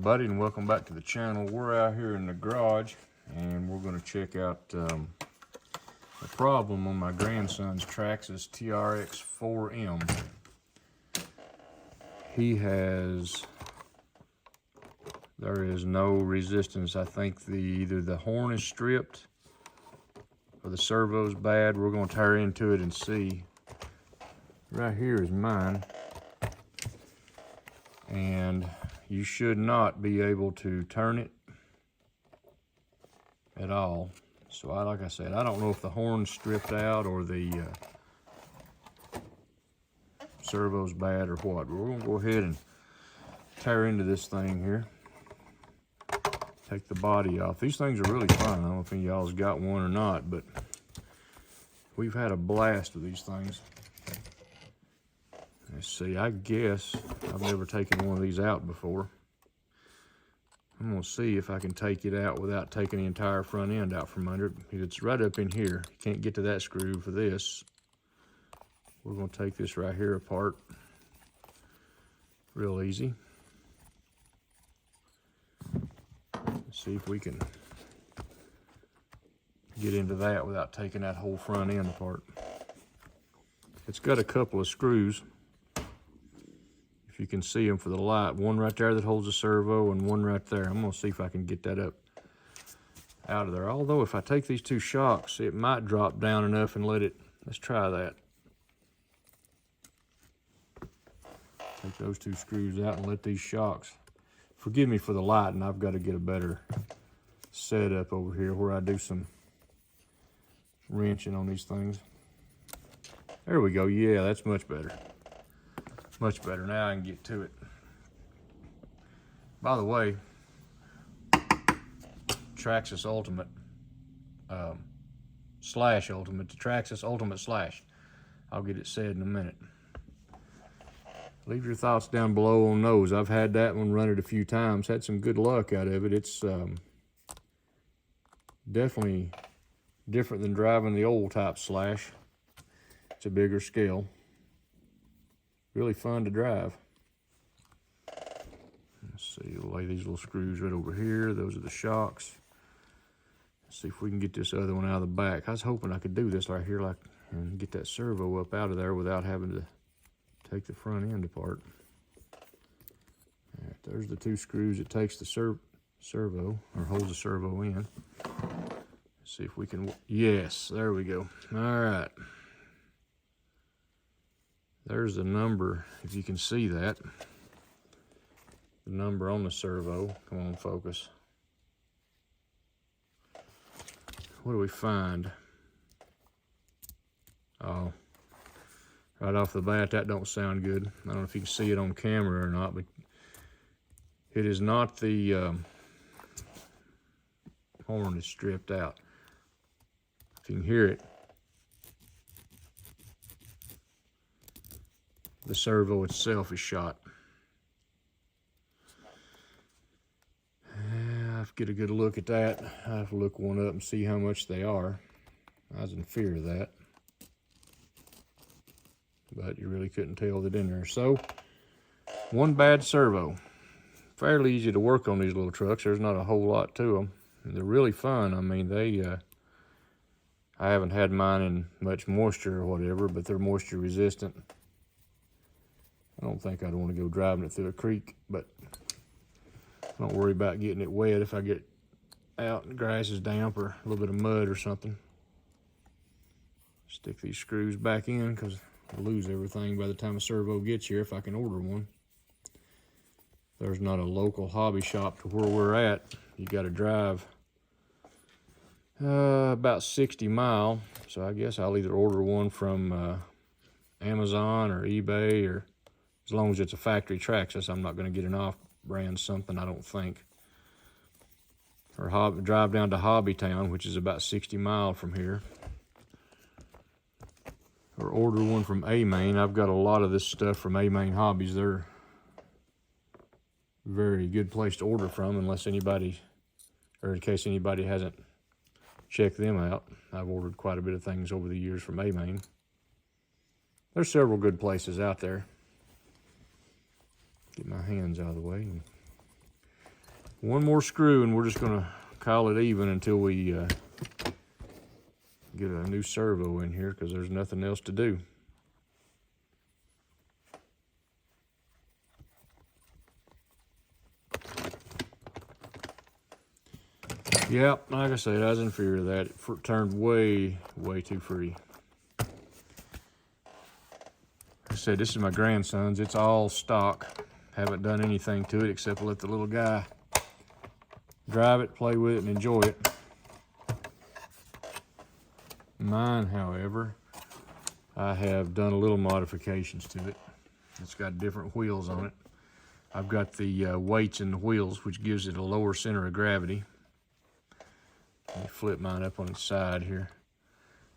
everybody, and welcome back to the channel. We're out here in the garage and we're going to check out the problem on my grandson's TRAXXAS TRX4m. There is no resistance. I think either the horn is stripped or the servo's bad. We're going to tear into it and see. Right here is mine, and you should not be able to turn it at all. So like I said, I don't know if the horn's stripped out or the servo's bad or what. But we're gonna go ahead and tear into this thing here. Take the body off. These things are really fun. I don't know if any of y'all's got one or not, but we've had a blast with these things. Let's see, I guess I've never taken one of these out before. I'm gonna see if I can take it out without taking the entire front end out from under it. It's right up in here. You can't get to that screw for this. We're gonna take this right here apart. Real easy. Let's see if we can get into that without taking that whole front end apart. It's got a couple of screws. If you can see them for the light, one right there that holds the servo and one right there. I'm gonna see if I can get that up out of there. Although if I take these two shocks, it might drop down enough and let it. Let's try that. Take those two screws out and let these shocks. Forgive me for the light, and I've got to get a better setup over here where I do some wrenching on these things. There we go. Yeah, that's much better. Much better. Now I can get to it. By the way, TRAXXAS Ultimate slash Ultimate, the TRAXXAS Ultimate slash. I'll get it said in a minute. Leave your thoughts down below on those. I've had that one, run it a few times, had some good luck out of it. It's definitely different than driving the old type slash. It's a bigger scale. Really fun to drive. Let's see, we'll lay these little screws right over here. Those are the shocks. Let's see if we can get this other one out of the back. I was hoping I could do this right here, and get that servo up out of there without having to take the front end apart. All right, there's the two screws that takes the servo, or holds the servo in. Let's see if we can, yes, there we go. All right. There's the number, if you can see that. The number on the servo. Come on, focus. What do we find? Oh, right off the bat, that don't sound good. I don't know if you can see it on camera or not, but it is not the horn is stripped out. If you can hear it, the servo itself is shot. I have to get a good look at that. I have to look one up and see how much they are. I was in fear of that, but you really couldn't tell that in there. So, one bad servo. Fairly easy to work on these little trucks. There's not a whole lot to them. They're really fun. I mean, I haven't had mine in much moisture or whatever, but they're moisture resistant. I don't think I'd want to go driving it through a creek, but I don't worry about getting it wet if I get out and the grass is damp or a little bit of mud or something. Stick these screws back in because I'll lose everything by the time a servo gets here if I can order one. There's not a local hobby shop to where we're at. You got to drive about 60 miles. So I guess I'll either order one from Amazon or eBay, or as long as it's a factory TRAXXAS, I'm not going to get an off-brand something, I don't think. Or drive down to Hobby Town, which is about 60 miles from here. Or order one from A-Main. I've got a lot of this stuff from A-Main Hobbies. They're a very good place to order from, unless anybody, or in case anybody hasn't checked them out. I've ordered quite a bit of things over the years from A-Main. There's several good places out there. Get my hands out of the way. One more screw and we're just gonna call it even until we get a new servo in here, because there's nothing else to do. Yep, like I said, I was in fear of that. It turned way too free. Like I said, this is my grandson's. It's all stock. Haven't done anything to it except let the little guy drive it, play with it, and enjoy it. Mine, however, I have done a little modifications to it. It's got different wheels on it. I've got the weights in the wheels, which gives it a lower center of gravity. Let me flip mine up on its side here.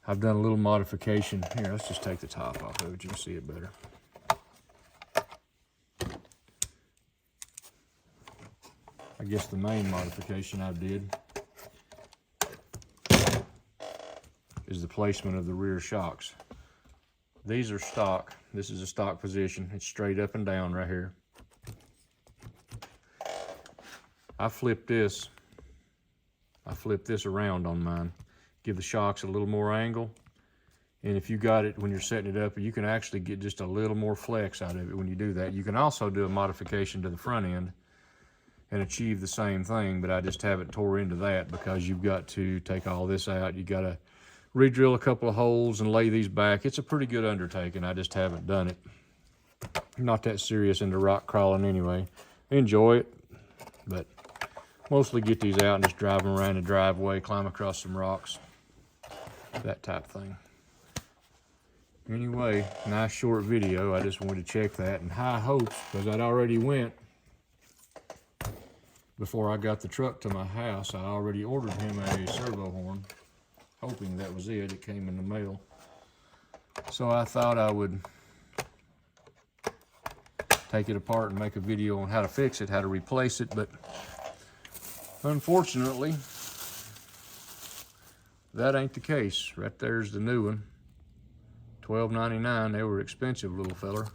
I've done a little modification. Here, let's just take the top off of it. You can see it better. I guess the main modification I did is the placement of the rear shocks. These are stock. This is a stock position. It's straight up and down right here. I flipped this around on mine. Give the shocks a little more angle. And if you got it when you're setting it up, you can actually get just a little more flex out of it when you do that. You can also do a modification to the front end and achieve the same thing, but I just haven't tore into that because you've got to take all this out. You got to re-drill a couple of holes and lay these back. It's a pretty good undertaking. I just haven't done it. I'm not that serious into rock crawling anyway. Enjoy it, but mostly get these out and just drive them around the driveway, climb across some rocks, that type thing. Anyway, nice short video. I just wanted to check that, and high hopes, because I'd already went before I got the truck to my house. I already ordered him a servo horn, hoping that was it. It came in the mail. So I thought I would take it apart and make a video on how to fix it, how to replace it, but unfortunately, that ain't the case. Right there's the new one, $12.99. They were expensive, little feller.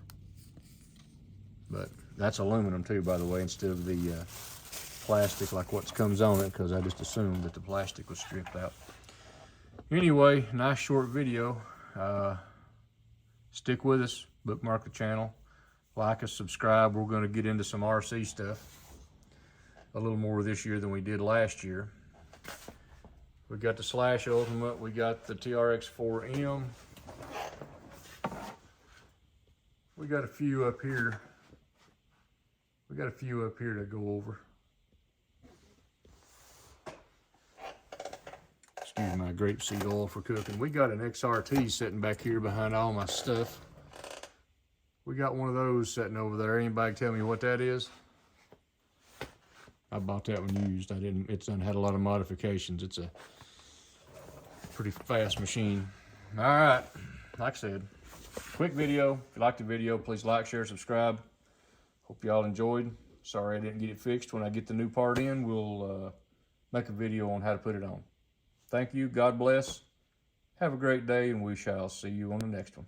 But that's aluminum too, by the way, instead of the plastic like what comes on it, because I just assumed that the plastic was stripped out. Anyway, nice short video. Stick with us, bookmark the channel, like us, subscribe. We're going to get into some RC stuff a little more this year than we did last year. We got the Slash Ultimate, we got the TRX4m. We got a few up here. We got a few up here to go over. Excuse my grapeseed oil for cooking. We got an XRT sitting back here behind all my stuff. We got one of those sitting over there. Anybody tell me what that is? I bought that one used. It's had a lot of modifications. It's a pretty fast machine. All right, like I said, quick video. If you liked the video, please like, share, subscribe. Hope y'all enjoyed. Sorry I didn't get it fixed. When I get the new part in, we'll make a video on how to put it on. Thank you. God bless. Have a great day, and we shall see you on the next one.